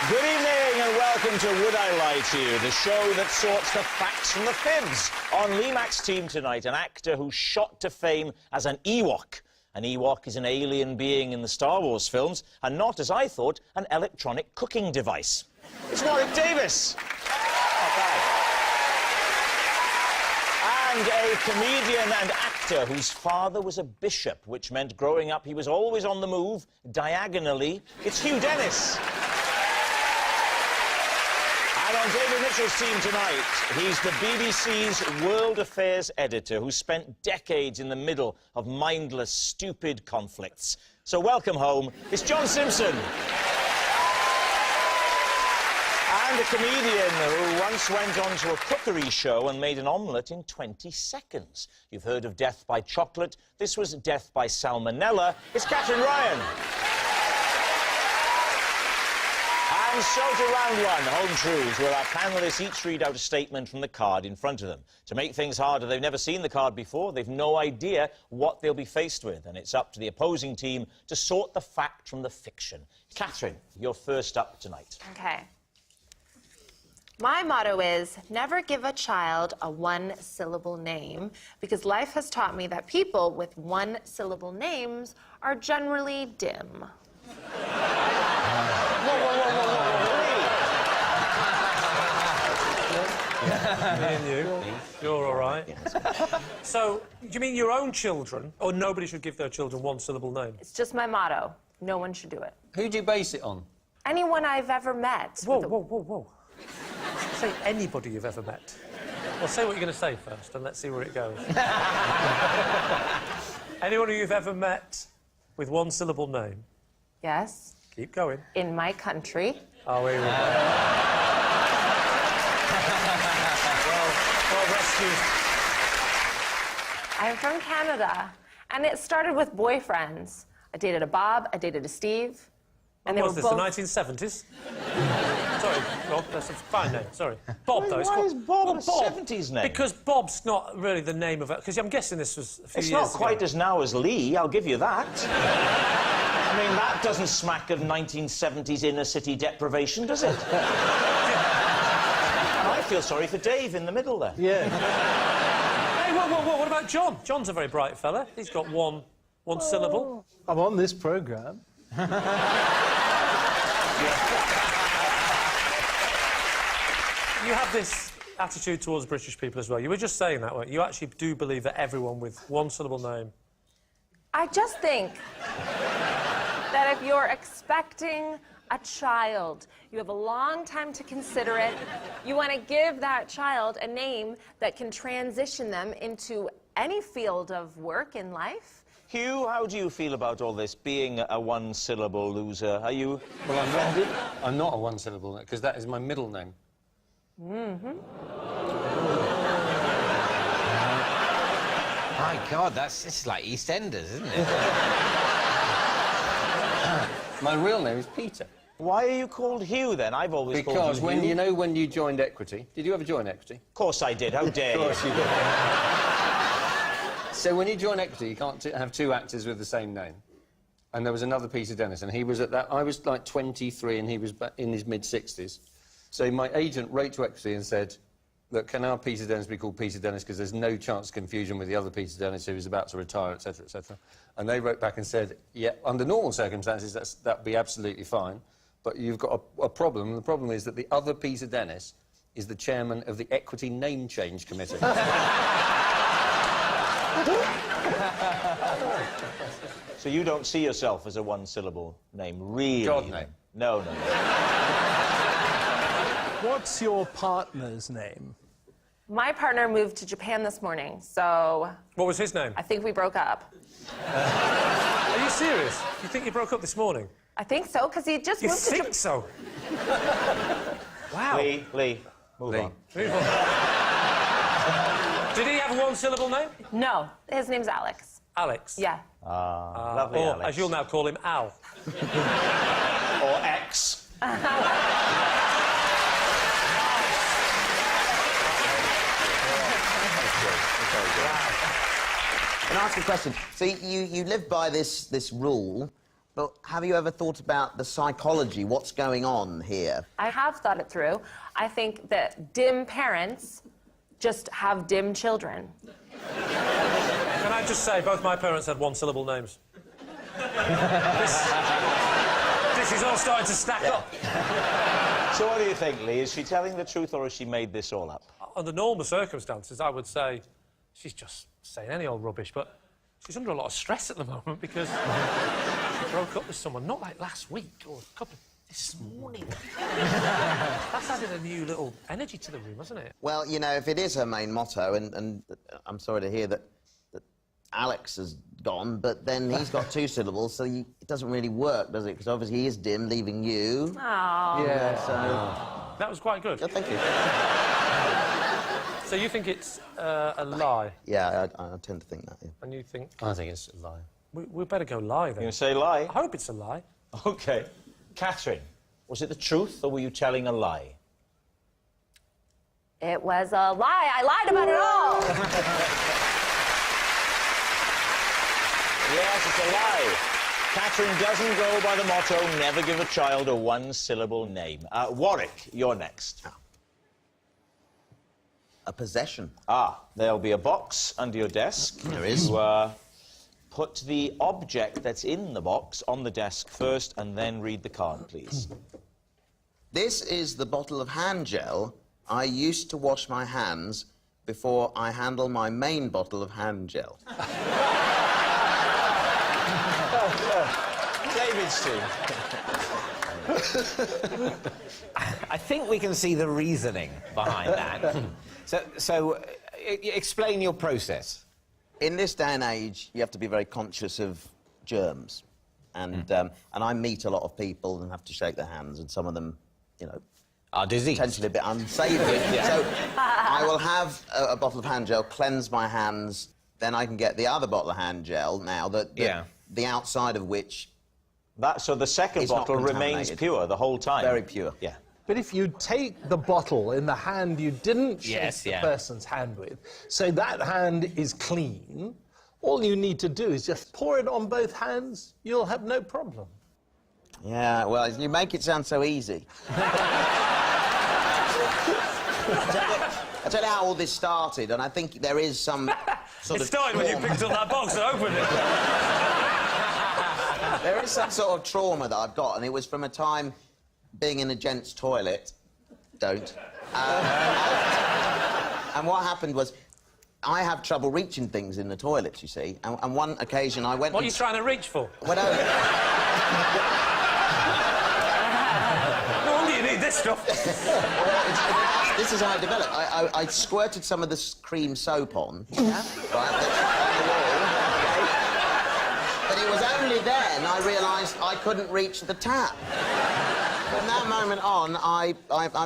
Good evening and welcome to Would I Lie to You, the show that sorts the facts from the fibs. On Lee Mack's team tonight, an actor who's shot to fame as an Ewok. An Ewok is an alien being in the Star Wars films, and not, as I thought, an electronic cooking device. It's Warwick Davis. Not bad. And a comedian and actor whose father was a bishop, which meant growing up he was always on the move, diagonally. It's Hugh Dennis. And on David Mitchell's team tonight, he's the BBC's World Affairs editor who spent decades in the middle of mindless, stupid conflicts. So welcome home, it's John Simpson. And a comedian who once went on to a cookery show and made an omelette in 20 seconds. You've heard of death by chocolate. This was death by salmonella. It's Catherine Ryan. And so to round one, Home Truths, where our panellists each read out a statement from the card in front of them. To make things harder, they've never seen the card before, they've no idea what they'll be faced with, and it's up to the opposing team to sort the fact from the fiction. Catherine, you're first up tonight. Okay. My motto is, never give a child a one-syllable name, because life has taught me that people with one-syllable names are generally dim. Me and you. You're all right. So, do you mean your own children, or nobody should give their children one-syllable name? It's just my motto. No one should do it. Who do you base it on? Anyone I've ever met. Whoa. Say anybody you've ever met. Well, say what you're going to say first, and let's see where it goes. Anyone who you've ever met with one-syllable name? Yes. Keep going. In my country. Oh, here we go. well rescued. I'm from Canada, and it started with boyfriends. I dated a Bob, I dated a Steve, and What they was were this, both... the 1970s? Sorry, Rob, that's a fine name, sorry. Bob, though. Why is Bob a 70s name? Because Bob's not really the name of it, because I'm guessing this was a few It's years not quite ago. as now as Lee, I'll give you that. I mean, that doesn't smack of 1970s inner-city deprivation, does it? I feel sorry for Dave in the middle there. Yeah. Hey, whoa, what about John? John's a very bright fella. He's got one syllable. I'm on this programme. You have this attitude towards British people as well. You were just saying that, weren't you? You actually do believe that everyone with one-syllable name... I just think that if you're expecting a child, you have a long time to consider it. You want to give that child a name that can transition them into any field of work in life. Hugh, how do you feel about all this, being a one-syllable loser? Are you... Well, I'm not a one-syllable, because that is my middle name. My God, this is like EastEnders, isn't it? My real name is Peter. Why are you called Hugh, then? I've always called you Because when Hugh. you know when you joined Equity... Did you ever join Equity? Of course I did. How dare Of you? course you did. So when you join Equity, you can't have two actors with the same name. And there was another Peter Dennis, and he was at that... I was, like, 23, and he was in his mid-60s. So my agent wrote to Equity and said, look, can our Peter Dennis be called Peter Dennis, because there's no chance of confusion with the other Peter Dennis who is about to retire, etc., etc. And they wrote back and said, yeah, under normal circumstances, that'd be absolutely fine, but you've got a problem, and the problem is that the other Peter Dennis is the chairman of the Equity Name Change Committee. So you don't see yourself as a one-syllable name, really? God, no. No. What's your partner's name? My partner moved to Japan this morning, so What was his name? I think we broke up. Are you serious? You think you broke up this morning? I think so, because he just You moved to Japan. think so? Wow. Lee, move on. Did he have a one-syllable name? No, his name's Alex. Alex? Yeah. Lovely, Or, Alex. as you'll now call him, Al. Or X. Can I ask a question? So you live by this rule But have you ever thought about the psychology? What's going on here? I have thought it through. I think that dim parents just have dim children. Can I just say, both my parents had one-syllable names. This is all starting to stack up. So what do you think, Lee? Is she telling the truth or has she made this all up? Under normal circumstances, I would say she's just saying any old rubbish, but she's under a lot of stress at the moment because she broke up with someone, not like last week or a couple this morning. That's added a new little energy to the room, hasn't it? Well, you know, if it is her main motto, and I'm sorry to hear that Alex has gone, but then he's got two syllables, so it doesn't really work, does it? Because obviously he is dim, leaving you. Oh. Yeah, so... That was quite good. Oh, thank you. So you think it's a lie? Yeah, I tend to think that, yeah. And you think... I think it's a lie. We better go lie, then. You gonna say lie? I hope it's a lie. OK. Catherine, was it the truth or were you telling a lie? It was a lie. I lied about it all. Yes, it's a lie. Catherine doesn't go by the motto, never give a child a one-syllable name. Warwick, you're next. A possession. There'll be a box under your desk. There is. You, put the object that's in the box on the desk first and then read the card, please. This is the bottle of hand gel I used to wash my hands before I handle my main bottle of hand gel. David's team. I think we can see the reasoning behind that. So explain your process. In this day and age, you have to be very conscious of germs. And I meet a lot of people and have to shake their hands, and some of them, you know, Are diseased. potentially a bit unsavoury. So I will have a bottle of hand gel, cleanse my hands, then I can get the other bottle of hand gel now, the outside of which... So the second It's not bottle remains contaminated. pure the whole time? Very pure. Yeah. But if you take the bottle in the hand you didn't shake Yes, the yeah. person's hand with, so that hand is clean, all you need to do is just pour it on both hands, you'll have no problem. Yeah, well, you make it sound so easy. I tell you how all this started, and I think there is some sort It of... started when you trauma. picked up that box and opened it. There is some sort of trauma that I've got, and it was from a time being in a gent's toilet. Don't. And what happened was, I have trouble reaching things in the toilets, you see, and one occasion I went... What are you trying to reach for? Well, no, No wonder you need this stuff. this is how it developed. I squirted some of this cream soap on, right, that's on the wall, okay? But it was only then I realised I couldn't reach the tap. From that moment on, I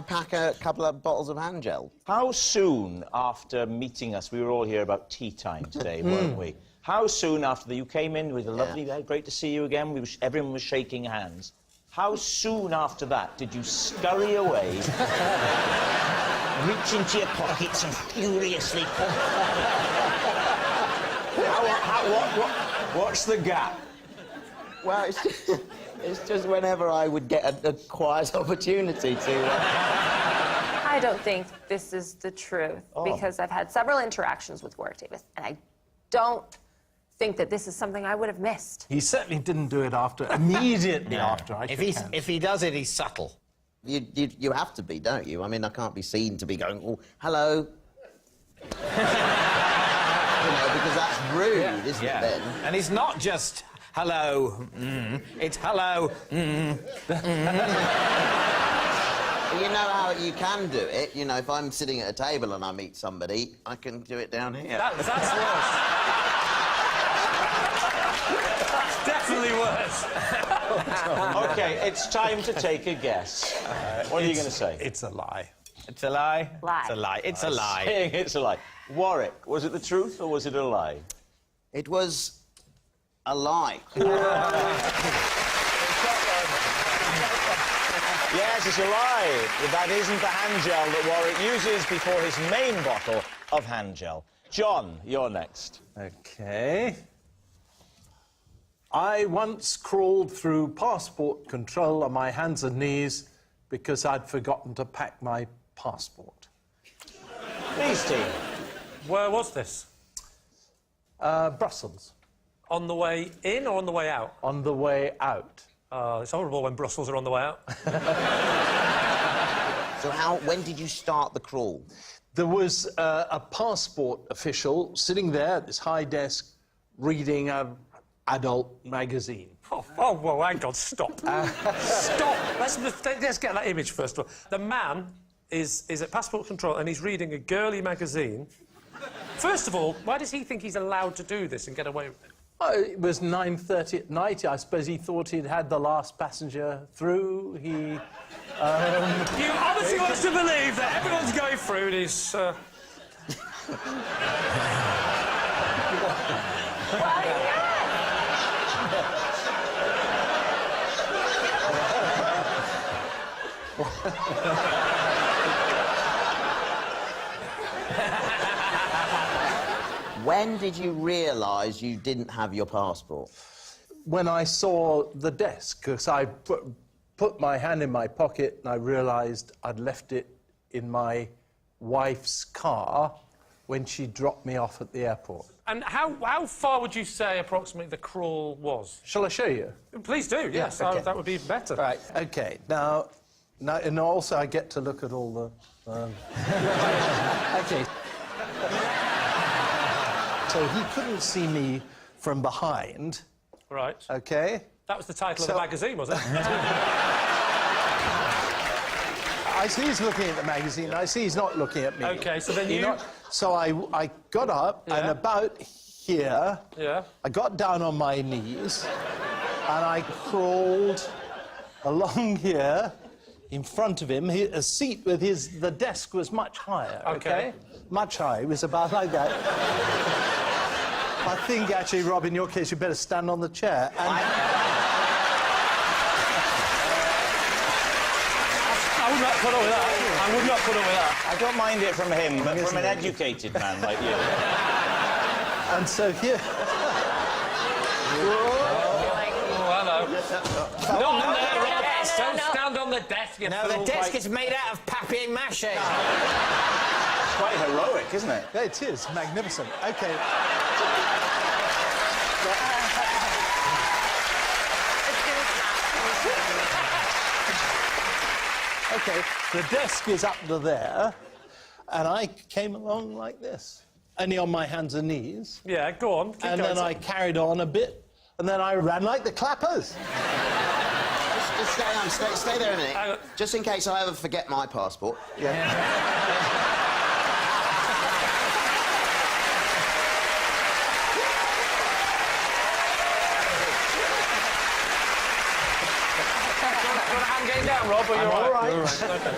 pack a couple of bottles of hand gel. How soon after meeting us, we were all here about tea time today, weren't we? How soon after you came in with a lovely day, great to see you again, everyone was shaking hands. How soon after that did you scurry away, reach into your pockets and furiously... What's the gap? Well, it's just whenever I would get a quiet opportunity to... I don't think this is the truth because I've had several interactions with Warwick Davis, and I don't think that this is something I would have missed. He certainly didn't do it immediately after I shook hands. If he does it, he's subtle. You have to be, don't you? I mean, I can't be seen to be going, oh, hello. You know, because that's rude, isn't it, then? And it's not just hello, it's hello, You know how you can do it. You know, if I'm sitting at a table and I meet somebody, I can do it down here. That's worse. That's definitely worse. OK, it's time to take a guess. What are you going to say? It's a lie. it's a lie. Lie. It's a lie. It's a lie. Saying it's a lie. Warwick, was it the truth or was it a lie? It was a lie. Yes, it's a lie. That isn't the hand gel that Warwick uses before his main bottle of hand gel. John, you're next. OK. I once crawled through passport control on my hands and knees because I'd forgotten to pack my passport. Please, team. Where was this? Brussels. On the way in or on the way out? On the way out. It's horrible when Brussels are on the way out. So when did you start the crawl? There was a passport official sitting there at this high desk reading an adult magazine. Oh, well, hang on, stop. Stop! Let's get that image first of all. The man is at passport control and he's reading a girly magazine. First of all, why does he think he's allowed to do this and get away with it? Oh, it was 9:30 at night. I suppose he thought he'd had the last passenger through. He... You honestly want us to believe that everyone's going through this... When did you realise you didn't have your passport? When I saw the desk, because I put my hand in my pocket and I realised I'd left it in my wife's car when she dropped me off at the airport. And how far would you say approximately the crawl was? Shall I show you? Please do, yes. okay. That would be even better. Right, OK. Now, and also I get to look at all the... OK. So he couldn't see me from behind. Right. OK? That was the title of the magazine, was it? I see he's looking at the magazine. I see he's not looking at me. OK, so then you... So I got up and about here, I got down on my knees and I crawled along here in front of him. A seat with the desk was much higher, OK? Much higher. It was about like that. I think, actually, Rob, in your case, you better stand on the chair. And... I would not put up with that. I would not put up with that. I don't mind it from him, but from an educated man like you. And so here... Hello. Not on there, Rob. Don't stand on the desk, you No, fool. the desk is made out of papier-mâché. It's quite heroic, isn't it? Yeah, it is. Magnificent. OK. OK, the desk is up to there, and I came along like this, only on my hands and knees. Yeah, go on. Keep and going. then I carried on a bit, and then I ran like the clappers. Just stay there a minute. Just in case I ever forget my passport. I'm getting down, Rob, or you're all right. Okay.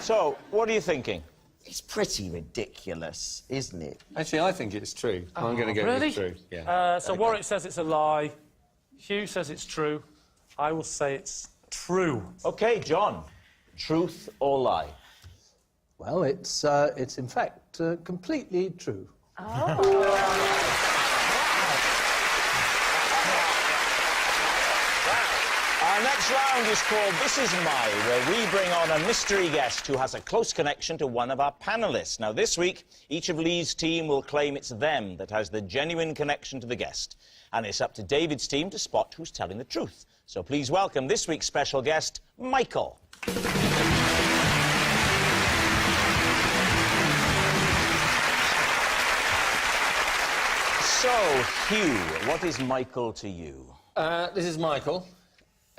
So, what are you thinking? It's pretty ridiculous, isn't it? Actually, I think it's true. I'm going to go really? with true. Yeah. So Warwick says it's a lie. Hugh says it's true. I will say it's true. OK, John. Truth or lie? Well, it's in fact completely true. Our next round is called This Is My, where we bring on a mystery guest who has a close connection to one of our panellists. Now, this week, each of Lee's team will claim it's them that has the genuine connection to the guest. And it's up to David's team to spot who's telling the truth. So please welcome this week's special guest, Michael. So, Hugh, what is Michael to you? This is Michael.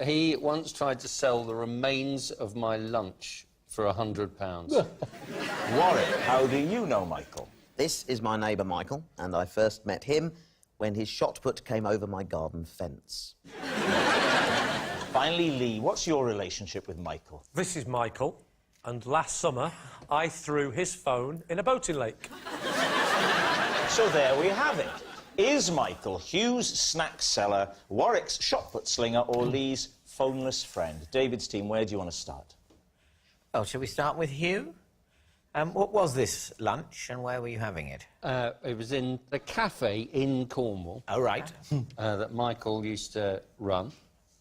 He once tried to sell the remains of my lunch for £100. Warwick, how do you know Michael? This is my neighbour Michael, and I first met him when his shot put came over my garden fence. Finally, Lee, what's your relationship with Michael? This is Michael, and last summer I threw his phone in a boating lake. So there we have it. Is Michael Hugh's snack seller, Warwick's shot put slinger, or Lee's phoneless friend? David's team, where do you want to start? Oh, shall we start with Hugh? What was this lunch and where were you having it? It was in the cafe in Cornwall. Oh, right. That Michael used to run.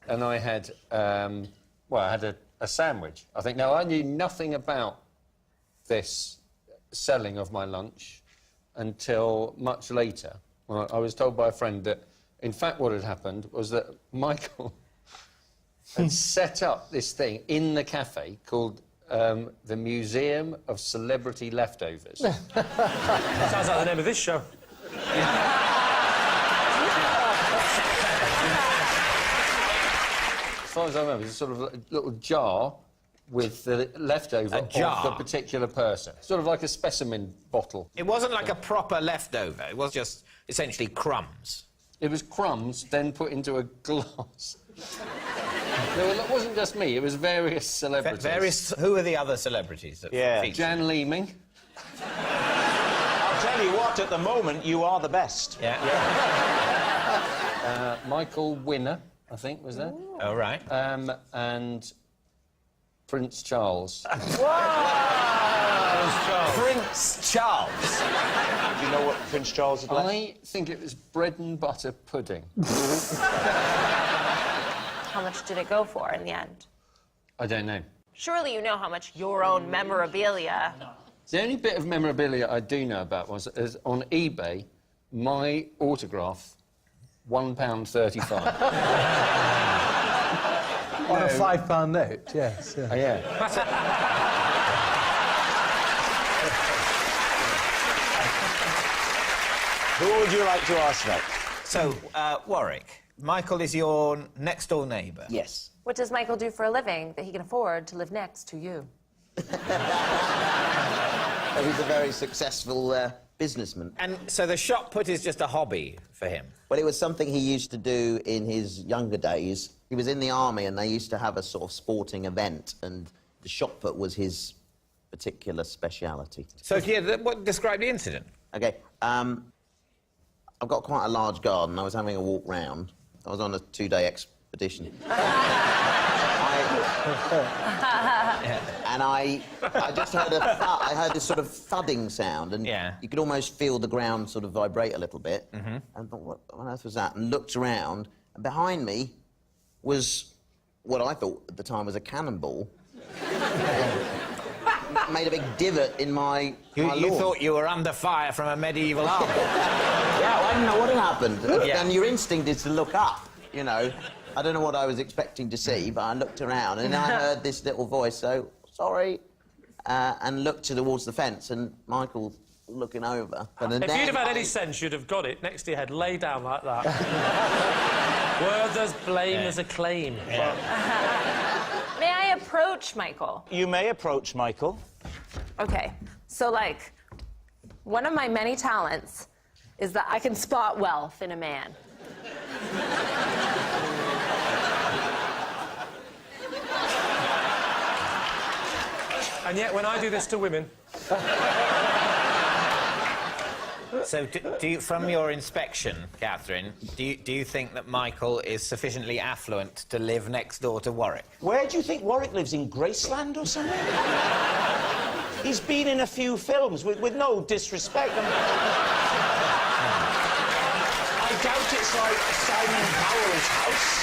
And I had, well, I had a sandwich, I think. Now, I knew nothing about this selling of my lunch until much later. When I was told by a friend that, in fact, what had happened was that Michael had set up this thing in the cafe called the Museum of Celebrity Leftovers. Sounds like the name of this show. As far as I remember, it's a sort of a little jar with the leftover of the particular person. Sort of like a specimen bottle. It wasn't like a proper leftover. It was just essentially crumbs. It was crumbs, then put into a glass. No, it wasn't just me, it was various celebrities. Who are the other celebrities that featured? Jan Leeming. I'll tell you what, at the moment, you are the best. Yeah. Michael Winner, I think, was there. Oh, right. And Prince Charles. Prince Charles. Do you know what Prince Charles had left? I think it was bread and butter pudding. How much did it go for in the end? I don't know. Surely you know how much your own memorabilia... The only bit of memorabilia I do know about was on eBay, my autograph, £1.35. On a £5 note, yes. Yeah. Oh, yeah. Who would you like to ask next? So, Warwick, Michael is your next-door neighbour. Yes. What does Michael do for a living that he can afford to live next to you? Oh, he's a very successful businessman. And so the shot put is just a hobby for him? Well, it was something he used to do in his younger days. He was in the army and they used to have a sort of sporting event and the shot put was his particular speciality. So, yeah, describe the incident. OK, I've got quite a large garden. I was having a walk round. I was on a 2-day expedition. And I just heard I heard this sort of thudding sound, and you could almost feel the ground sort of vibrate a little bit. And I thought, what on earth was that? And looked around, and behind me was what I thought at the time was a cannonball. Made a big divot in my lawn. You thought you were under fire from a medieval army? Yeah, I didn't know what had happened. And your instinct is to look up, you know. I don't know what I was expecting to see, but I looked around and I heard this little voice, so, sorry, and looked towards the fence, and Michael looking over. And if you'd have had any sense, you'd have got it next to your head, lay down like that. Word as blame as a claim. May I approach Michael? You may approach Michael. Okay, so, like, one of my many talents is that I can spot wealth in a man. And yet, when I do this to women... So, do you, from your inspection, Catherine, do you think that Michael is sufficiently affluent to live next door to Warwick? Where do you think Warwick lives? In Graceland or something? He's been in a few films, with no disrespect. I doubt it's like Simon Cowell's house.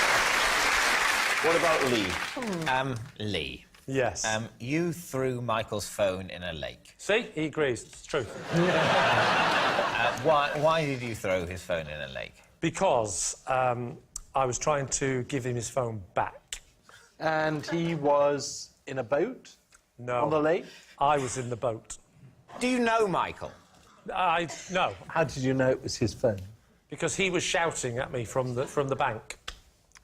What about Lee? Lee. Yes. You threw Michael's phone in a lake. See? He agrees. It's true. Why did you throw his phone in a lake? Because I was trying to give him his phone back. And he was in a boat? No. On the lake? I was in the boat. Do you know Michael? No. How did you know it was his phone? Because he was shouting at me from the bank.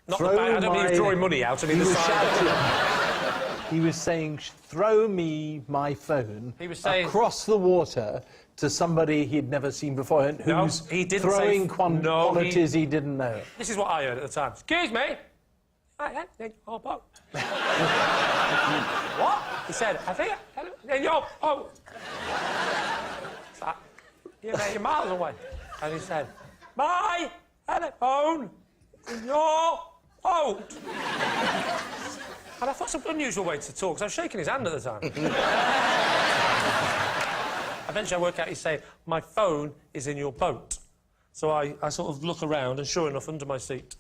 Not Throw the bank. I don't mean he was drawing money out. I mean the side. He was saying, throw me my phone He was saying... across the water to somebody he'd never seen before and who's he didn't throwing say... quantities he didn't know. This is what I heard at the time. Excuse me. I am in your boat. What? He said, I think in your boat. You're miles away. And he said, my telephone in your boat. And I thought, That's an unusual way to talk, because I was shaking his hand at the time. Eventually I work out he's saying, my phone is in your boat. So I sort of look around, and sure enough, under my seat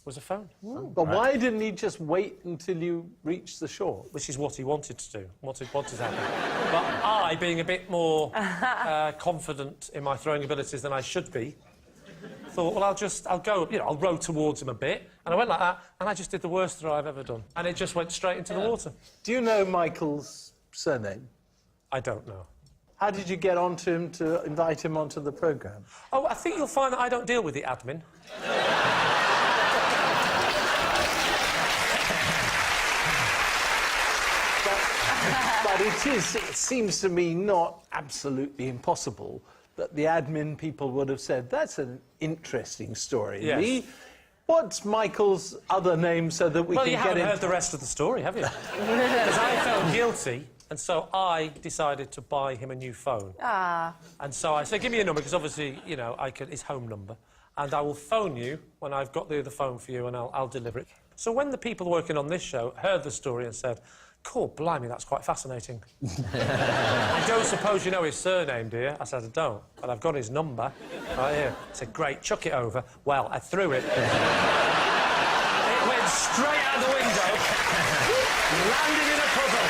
was a phone. But why didn't he just wait until you reached the shore? Which is what he wanted to do, what had happened. But I, being a bit more confident in my throwing abilities than I should be, thought, well, I'll go, you know, I'll row towards him a bit. And I went like that, and I just did the worst throw I've ever done. And it just went straight into the water. Do you know Michael's surname? I don't know. How did you get onto him to invite him onto the programme? Oh, I think you'll find that I don't deal with the admin. But it seems to me not absolutely impossible that the admin people would have said, that's an interesting story, Yes. Lee. What's Michael's other name so that we Well, can you get haven't him... heard the rest of the story, have you? Because I felt guilty, and so I decided to buy him a new phone. And so I said, give me your number, because obviously, you know, his home number, and I will phone you when I've got the other phone for you, and I'll deliver it. So when the people working on this show heard the story and said, cool, blimey, that's quite fascinating. I don't suppose you know his surname, do you? I said, I don't, but I've got his number right here. I said, great, chuck it over. Well, I threw it. It went straight out the window, landed in a puddle.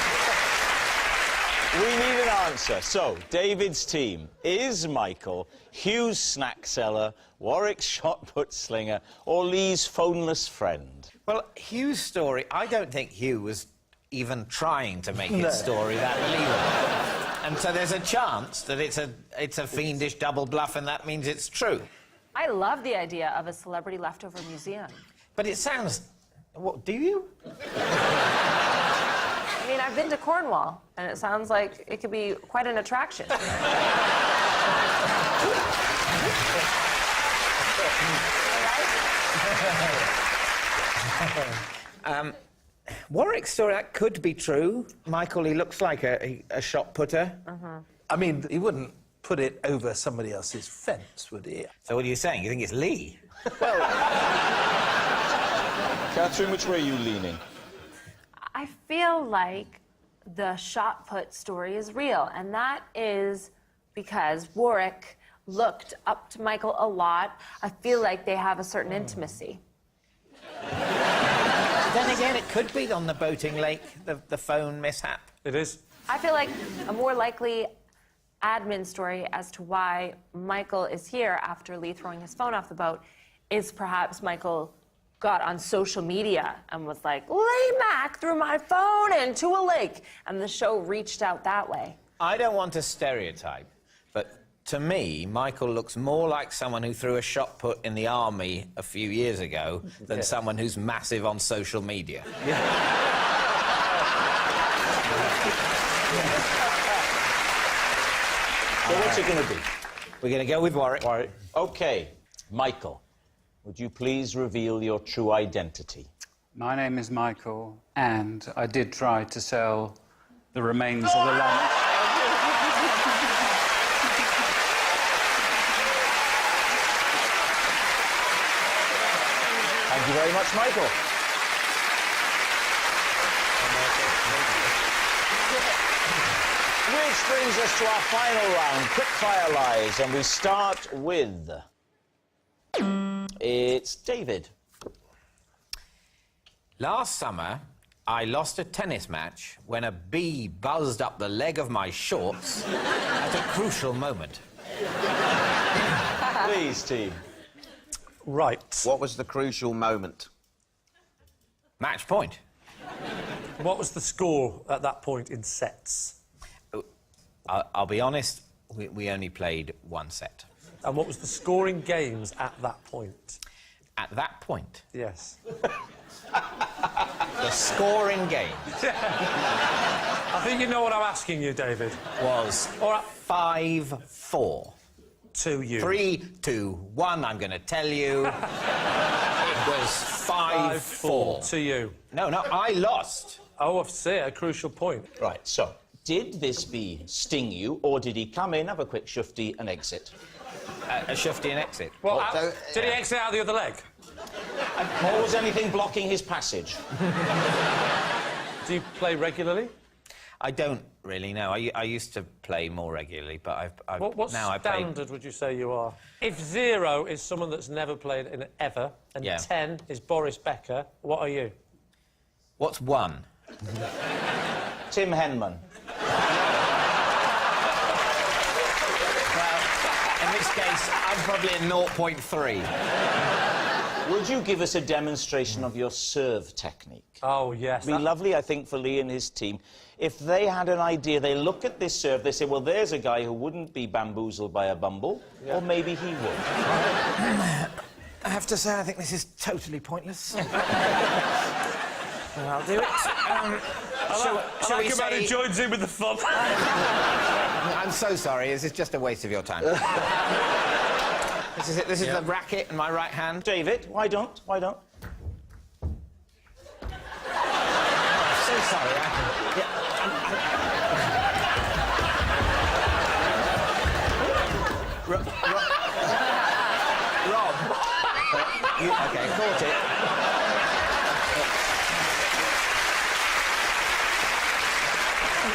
We need an answer. So, David's team, is Michael Hugh's snack seller, Warwick's shot put slinger, or Lee's phoneless friend? Well, Hugh's story, I don't think Hugh was even trying to make his story that believable. And so there's a chance that it's a fiendish double bluff, and that means it's true. I love the idea of a celebrity leftover museum. But it sounds... What, do you? I mean, I've been to Cornwall, and it sounds like it could be quite an attraction. Warwick's story, that could be true. Michael, he looks like a shot putter. I mean, he wouldn't put it over somebody else's fence, would he? So what are you saying? You think it's Lee? Catherine, which way are you leaning? I feel like the shot put story is real, and that is because Warwick looked up to Michael a lot. I feel like they have a certain intimacy. Then again, it could be on the boating lake, the phone mishap. It is. I feel like a more likely admin story as to why Michael is here after Lee throwing his phone off the boat is perhaps Michael got on social media and was like, Lee Mack threw my phone into a lake, and the show reached out that way. I don't want to stereotype, but to me, Michael looks more like someone who threw a shot put in the army a few years ago than someone who's massive on social media. So what's it going to be? We're going to go with Warwick. OK, Michael, would you please reveal your true identity? My name is Michael, and I did try to sell the remains of the lunch. Thank you very much, Michael. Which brings us to our final round, quickfire lies, and we start with... It's David. Last summer, I lost a tennis match when a bee buzzed up the leg of my shorts at a crucial moment. Please, team. Right. What was the crucial moment? Match point. What was the score at that point in sets? I'll be honest, we only played one set. And what was the scoring games at that point? At that point, Yes. the scoring game I think you know what I'm asking you, David. was All right. 5-4. To you. 3, 2, 1, I'm going to tell you. It was 5-4. To you. No, I lost. Oh, I see, a crucial point. Right, so, did this bee sting you, or did he come in, have a quick shufty, and exit? A shifty and exit. Well, so- did he exit out the other leg? Or was anything blocking his passage? Do you play regularly? I don't really know. I used to play more regularly, but What now I play... standard would you say you are? If 0 is someone that's never played in it ever, and 10 is Boris Becker, what are you? What's 1? Tim Henman. Well, in this case, I'm probably a 0.3. Would you give us a demonstration of your serve technique? Oh, yes. It'd be lovely, I think, for Lee and his team. If they had an idea, they look at this serve, they say, well, there's a guy who wouldn't be bamboozled by a bumble, or maybe he would. I have to say, I think this is totally pointless. I'll do it. Shall we say... who joins in with the fun. I'm so sorry, this is just a waste of your time. This is it. This is the racket in my right hand. David, why don't? So sorry. Rob. OK, caught it.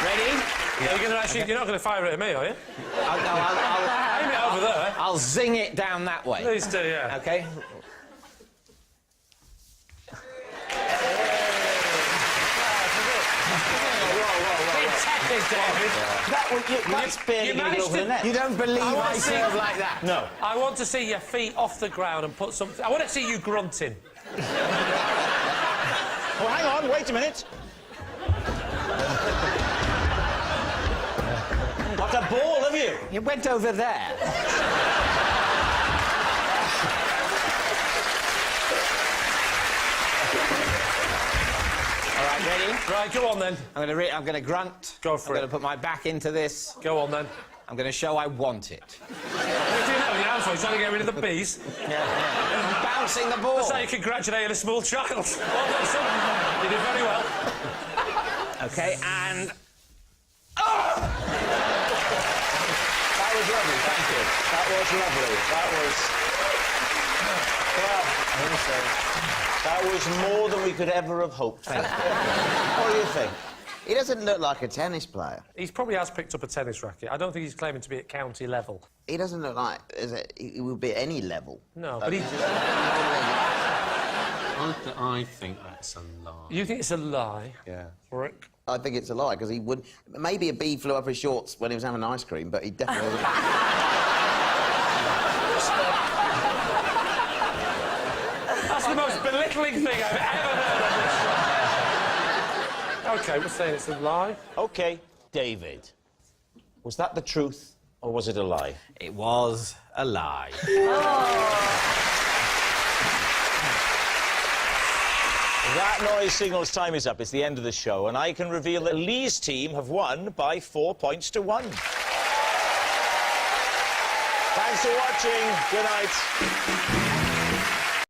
Ready? You're not going to fire it at me, are you? I'll aim it over there. I'll zing it down that way. Please do, yeah. OK? That's barely going to go over the net. You don't believe I serve like that? No. I want to see your feet off the ground and put something... I want to see you grunting. Oh, hang on, wait a minute. What a ball, have you? You went over there. All right, ready? Right, go on then. I'm going to grunt. Go for I'm it. going to put my back into this. Go on then. I'm going to show I want it. What are you doing now with your hands? You're trying to get rid of the bees? Yeah. Bouncing the ball. That's how you congratulate a small child. Well done, son. You did very well. OK, and... That was lovely, thank you. That was lovely. That was more than we could ever have hoped. Thank you. What do you think? He doesn't look like a tennis player. He probably has picked up a tennis racket. I don't think he's claiming to be at county level. He doesn't look like he would be at any level. No, but he... I think that's a lie. You think it's a lie? Yeah. Rick? I think it's a lie, because he would... Maybe a bee flew up his shorts when he was having ice cream, but he definitely wasn't... That's the most belittling thing I've ever heard on this show. OK, we're saying it's a lie. OK, David. Was that the truth, or was it a lie? It was a lie. That noise signals time is up. It's the end of the show, and I can reveal that Lee's team have won by 4 points to 1. Thanks for watching. Good night.